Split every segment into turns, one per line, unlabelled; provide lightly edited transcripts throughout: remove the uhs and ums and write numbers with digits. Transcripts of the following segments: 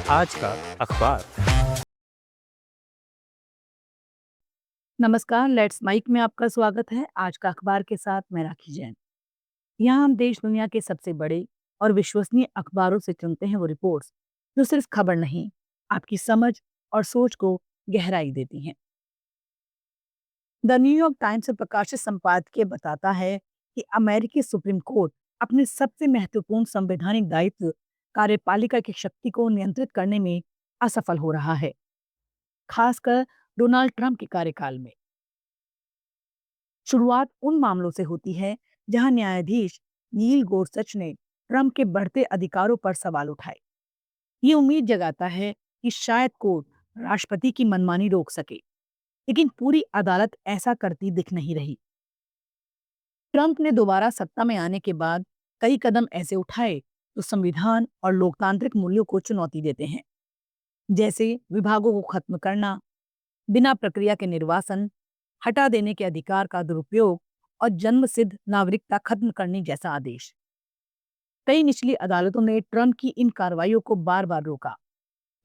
आज का अखबार।
नमस्कार, लेट्स माइक में आपका स्वागत है। आज का अखबार के साथ मैं राखी जैन। यहाँ हम देश दुनिया के सबसे बड़े और विश्वसनीय अखबारों से चुनते हैं वो रिपोर्ट्स जो सिर्फ खबर नहीं, आपकी समझ और सोच को गहराई देती हैं। द न्यूयॉर्क टाइम्स से प्रकाशित संपादकीय बताता है कि अमेरिकी सुप्रीम कोर्ट अपने सबसे महत्वपूर्ण संवैधानिक दायित्व कार्यपालिका की शक्ति को नियंत्रित करने में असफल हो रहा है, खासकर डोनाल्ड ट्रंप के कार्यकाल में। शुरुआत उन मामलों से होती है जहां न्यायाधीश नील गोरसच ने ट्रंप के बढ़ते अधिकारों पर सवाल उठाए। ये उम्मीद जगाता है कि शायद कोर्ट राष्ट्रपति की मनमानी रोक सके, लेकिन पूरी अदालत ऐसा करती दिख नहीं रही। ट्रंप ने दोबारा सत्ता में आने के बाद कई कदम ऐसे उठाए जो संविधान और लोकतांत्रिक मूल्यों को चुनौती देते हैं, जैसे विभागों को खत्म करना, बिना प्रक्रिया के निर्वासन, हटा देने के अधिकार का दुरुपयोग और जन्म सिद्ध नागरिकता खत्म करने जैसा आदेश। कई निचली अदालतों ने ट्रंप की इन कार्रवाइयों को बार बार रोका,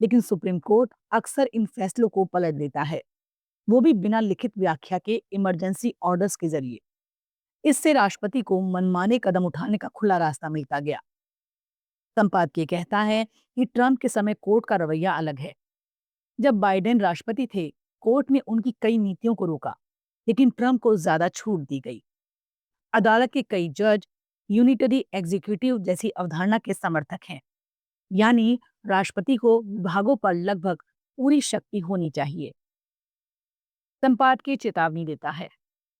लेकिन सुप्रीम कोर्ट अक्सर इन फैसलों को पलट देता है, वो भी बिना लिखित व्याख्या के इमरजेंसी ऑर्डर्स के जरिए। इससे राष्ट्रपति को मनमाने कदम उठाने का खुला रास्ता मिलता गया। संपादकीय कहता है कि ट्रंप के समय कोर्ट का रवैया अलग है। जब बाइडेन राष्ट्रपति थे, कोर्ट ने उनकी कई नीतियों को रोका, लेकिन ट्रंप को ज्यादा छूट दी गई। अदालत के कई जज यूनिटरी एग्जीक्यूटिव जैसी अवधारणा के समर्थक हैं, यानी राष्ट्रपति को विभागों पर लगभग पूरी शक्ति होनी चाहिए। संपादकीय चेतावनी देता है,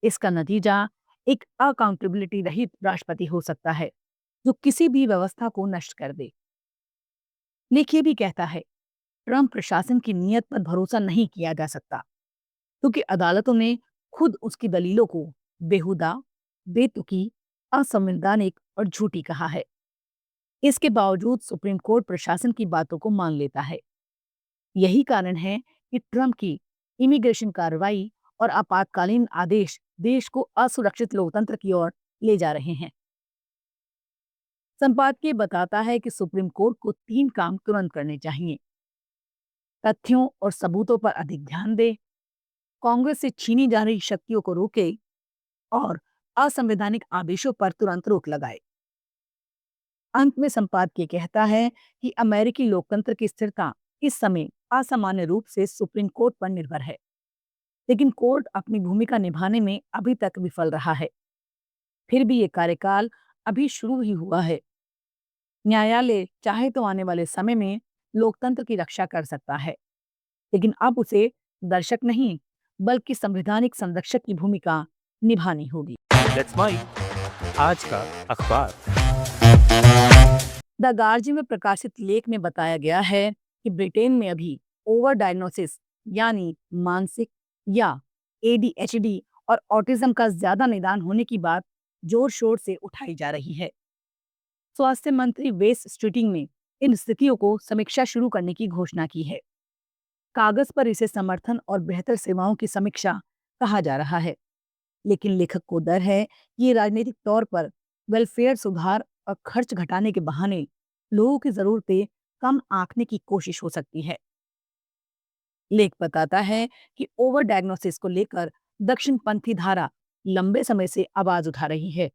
इसका नतीजा एक अकाउंटेबिलिटी रहित राष्ट्रपति हो सकता है जो किसी भी व्यवस्था को नष्ट कर दे। लेखिए भी कहता है, ट्रंप प्रशासन की नीयत पर भरोसा नहीं किया जा सकता, क्योंकि अदालतों ने खुद उसकी दलीलों को बेहुदा, बेतुकी, असंवैधानिक और झूठी कहा है। इसके बावजूद सुप्रीम कोर्ट प्रशासन की बातों को मान लेता है। यही कारण है कि ट्रंप की इमिग्रेशन कार्रवाई और आपातकालीन आदेश देश को असुरक्षित लोकतंत्र की ओर ले जा रहे हैं। संपादकीय बताता है कि सुप्रीम कोर्ट को 3 काम तुरंत करने चाहिए: तथ्यों और सबूतों पर अधिक ध्यान दे, कांग्रेस से छीनी जा रही शक्तियों को रोके और असंवैधानिक आदेशों पर तुरंत रोक लगाए। अंत में संपादकीय कहता है कि अमेरिकी लोकतंत्र की स्थिरता इस समय असामान्य रूप से सुप्रीम कोर्ट पर निर्भर है, लेकिन कोर्ट अपनी भूमिका निभाने में अभी तक विफल रहा है। फिर भी ये कार्यकाल अभी शुरू ही हुआ है। न्यायालय चाहे तो आने वाले समय में लोकतंत्र की रक्षा कर सकता है, लेकिन अब उसे दर्शक नहीं, बल्कि संवैधानिक संरक्षक की भूमिका निभानी होगी।
Let's mic. आज का अखबार।
द गार्जियन में प्रकाशित लेख में बताया गया है कि ब्रिटेन में अभी ओवर डायग्नोसिस, यानी मानसिक या एडीएचडी और ऑटिज्म का ज्यादा निदान होने की बात जोर शोर से उठाई जा रही है। स्वास्थ्य मंत्री वेस स्ट्रीटिंग ने इन स्थितियों को समीक्षा शुरू करने की घोषणा की है। कागज पर इसे समर्थन और बेहतर सेवाओं की समीक्षा कहा जा रहा है, लेकिन लेखक को डर है कि ये राजनीतिक तौर पर वेलफेयर सुधार और खर्च घटाने के बहाने लोगों की जरूरतें कम आंकने की कोशिश हो सकती है। लेख बताता है कि ओवर डायग्नोसिस को लेकर दक्षिणपंथी धारा लंबे समय से आवाज उठा रही है।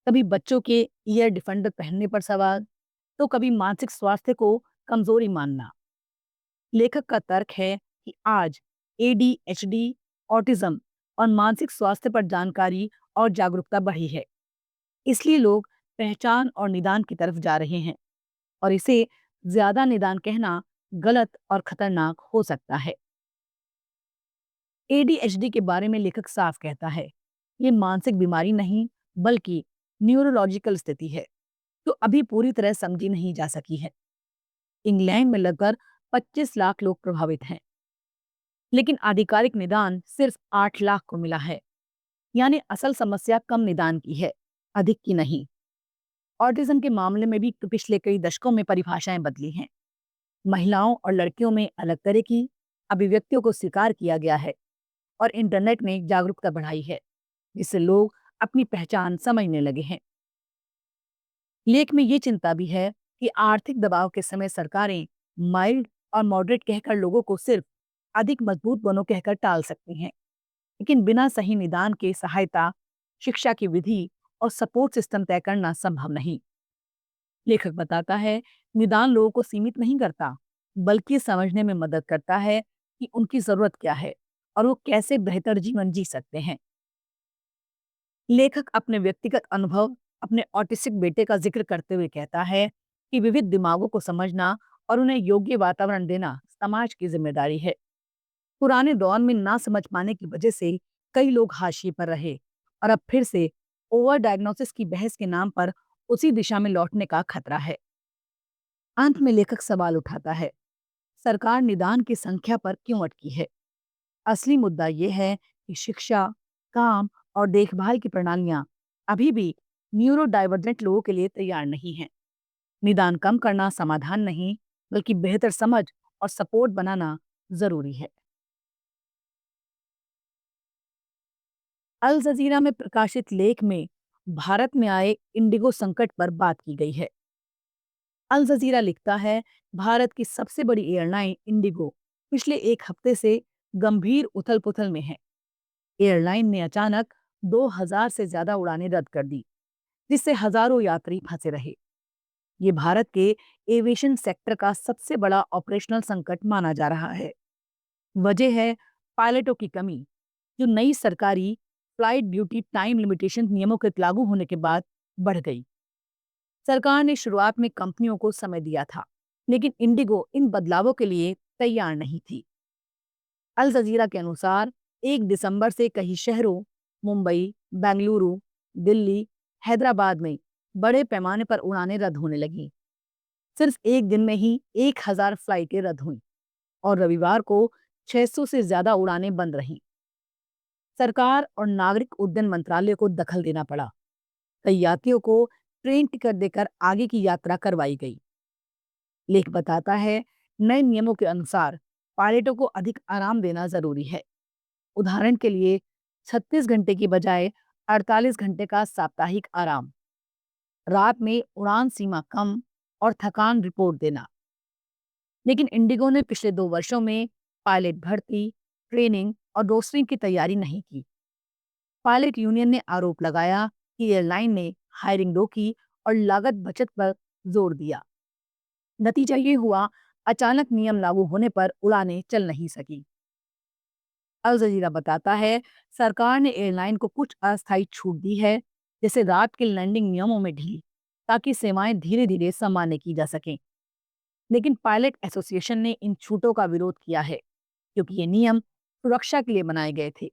कभी बच्चों के ईयर डिफेंडर पहनने पर सवाल, तो कभी मानसिक स्वास्थ्य को कमजोरी मानना। लेखक का तर्क है कि आज एडीएचडी, ऑटिज्म और मानसिक स्वास्थ्य पर जानकारी और जागरूकता बढ़ी है, इसलिए लोग पहचान और निदान की तरफ जा रहे हैं, और इसे ज्यादा निदान कहना गलत और खतरनाक हो सकता है। एडीएचडी के बारे में लेखक साफ कहता है, ये मानसिक बीमारी नहीं, बल्कि न्यूरोलॉजिकल स्थिति है जो अभी पूरी तरह समझी नहीं जा सकी है। इंग्लैंड में लगभग 25 लाख लोग प्रभावित हैं, लेकिन आधिकारिक निदान सिर्फ 8 लाख को मिला है, यानी असल समस्या कम निदान की है, अधिक की नहीं। ऑटिज्म के मामले में भी पिछले कई दशकों में परिभाषाएं बदली हैं। महिलाओं और लड़कियों में अलग तरह की अभिव्यक्तियों को स्वीकार किया गया है, और इंटरनेट ने जागरूकता बढ़ाई है, जिससे लोग अपनी पहचान समझने लगे हैं। लेख में ये चिंता भी है कि आर्थिक दबाव के समय सरकारें माइल्ड और मॉडरेट कहकर लोगों को सिर्फ अधिक मजबूत बनो कहकर टाल सकती हैं, लेकिन बिना सही निदान के सहायता, शिक्षा की विधि और सपोर्ट सिस्टम तय करना संभव नहीं। लेखक बताता है, निदान लोगों को सीमित नहीं करता, बल्कि समझने में मदद करता है कि उनकी जरूरत क्या है और वो कैसे बेहतर जीवन जी सकते हैं। लेखक अपने व्यक्तिगत अनुभव, अपने ऑटिस्टिक बेटे का जिक्र करते हुए कहता है कि विविध दिमागों को समझना और उन्हें योग्य वातावरण देना समाज की जिम्मेदारी है। पुराने दौर में ना समझ पाने की वजह से कई लोग हाशिए पर रहे और अब फिर से ओवर डायग्नोसिस की बहस के नाम पर उसी दिशा में लौटने का खतरा है। अंत में लेखक सवाल उठाता है, सरकार निदान की संख्या पर क्यों अटकी है? असली मुद्दा यह है कि शिक्षा, काम और देखभाल की प्रणालियां अभी भी न्यूरो डाइवर्जेंट लोगों के लिए तैयार नहीं हैं। निदान कम करना समाधान नहीं, बल्कि बेहतर समझ और सपोर्ट बनाना जरूरी है। अल जजीरा में प्रकाशित लेख में भारत में आए इंडिगो संकट पर बात की गई है। अल जजीरा लिखता है, भारत की सबसे बड़ी एयरलाइन इंडिगो पिछले एक हफ्ते से गंभीर उथल-पुथल में है। एयरलाइन ने अचानक 2000 से ज्यादा उड़ानें रद्द कर दी, जिससे हजारों यात्री फंसे रहे। ये भारत के एविएशन सेक्टर का सबसे बड़ा ऑपरेशनल संकट माना जा रहा है। वजह है पायलटों की कमी, जो नई सरकारी फ्लाइट ड्यूटी टाइम लिमिटेशन नियमों के लागू होने के बाद बढ़ गई। सरकार ने शुरुआत में कंपनियों को समय दिया था, लेकिन इंडिगो इन बदलावों के लिए तैयार नहीं थी। अल जजीरा के अनुसार 1 दिसंबर से कई शहरों मुंबई, बेंगलुरु, दिल्ली, हैदराबाद में बड़े पैमाने पर उड़ानें रद्द होने लगीं। सिर्फ एक दिन में ही 1000 फ्लाइटें रद्द हुईं और रविवार को 600 से ज्यादा उड़ानें बंद रहीं। सरकार और नागरिक उड्डयन मंत्रालय को दखल देना पड़ा। कई यात्रियों को ट्रेन टिकट देकर आगे की यात्रा करवाई गई। लेख बताता है, नए नियमों के अनुसार पायलटों को अधिक आराम देना जरूरी है। उदाहरण के लिए 36 घंटे की बजाय 48 घंटे का साप्ताहिक आराम, रात में उड़ान सीमा कम और थकान रिपोर्ट देना। लेकिन इंडिगो ने पिछले 2 वर्षों में पायलट भर्ती, ट्रेनिंग और रोस्टरिंग की तैयारी नहीं की। पायलट यूनियन ने आरोप लगाया कि एयरलाइन ने हायरिंग रोकी और लागत बचत पर जोर दिया। नतीजा ये हुआ, अचानक नियम लागू होने पर उड़ानें चल नहीं सकी। अल जजीरा बताता है, सरकार ने एयरलाइन को कुछ अस्थायी छूट दी है, जैसे रात के लैंडिंग नियमों में ढील, ताकि सेवाएं धीरे धीरे सामान्य की जा सकें। लेकिन पायलट एसोसिएशन ने इन छूटों का विरोध किया है, क्योंकि ये नियम सुरक्षा के लिए बनाए गए थे।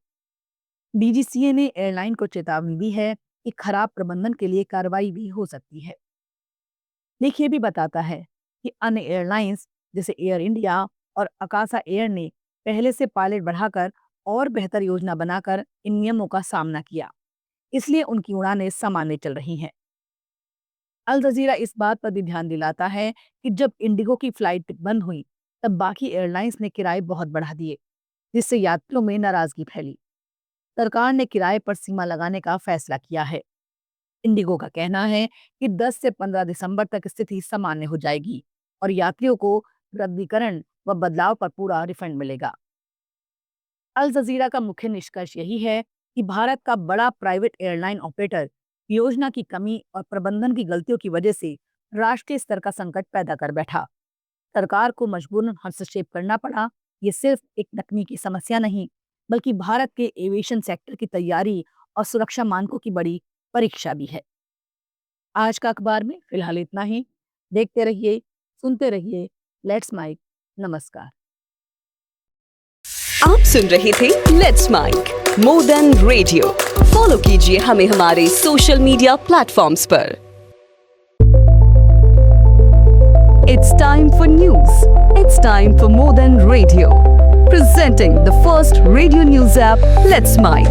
डीजीसीए ने एयरलाइन को चेतावनी दी है कि खराब प्रबंधन के लिए कार्रवाई भी हो सकती है। लेख ये भी बताता है कि अन्य एयरलाइंस जैसे एयर इंडिया और अकासा एयर ने पहले से पायलट बढ़ाकर और बेहतर योजना बनाकर इन नियमों का सामना किया, इसलिए उनकी उड़ानें सामान्य चल रही हैं। अल जजीरा इस बात पर भी ध्यान दिलाता है कि जब इंडिगो की फ्लाइट बंद हुई, तब बाकी एयरलाइंस ने किराए बहुत बढ़ा दिए, जिससे यात्रियों में नाराजगी फैली। सरकार ने किराए पर सीमा लगाने का फैसला किया है। इंडिगो का कहना है कि 10 से 15 दिसंबर तक स्थिति सामान्य हो जाएगी और यात्रियों को रद्दीकरण व बदलाव पर पूरा रिफंड मिलेगा। अल जजीरा का मुख्य निष्कर्ष यही है कि भारत का बड़ा प्राइवेट एयरलाइन ऑपरेटर योजना की कमी और प्रबंधन की गलतियों की वजह से राष्ट्रीय स्तर का संकट पैदा कर बैठा। सरकार को मजबूरन हस्तक्षेप करना पड़ा। ये सिर्फ एक तकनीकी समस्या नहीं, बल्कि भारत के एविएशन सेक्टर की तैयारी और सुरक्षा मानकों की बड़ी परीक्षा भी है। आज का अखबार में फिलहाल इतना ही। देखते रहिए, सुनते रहिए लेट्स माइक। नमस्कार।
आप सुन रहे थे let's mic more than radio. Follow कीजिए हमें हमारे सोशल मीडिया प्लेटफॉर्म्स पर। It's time for news. It's time for more than radio. Presenting the first radio news app, Let's Mic.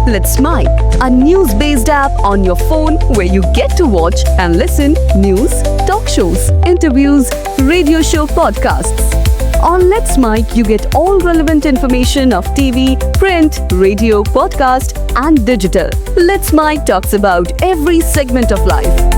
Let's Mic, a news-based app on your phone where you get to watch and listen news, talk shows, interviews, radio show podcasts. On Let's Mic, you get all relevant information of TV, print, radio, podcast, and digital. Let's Mic talks about every segment of life.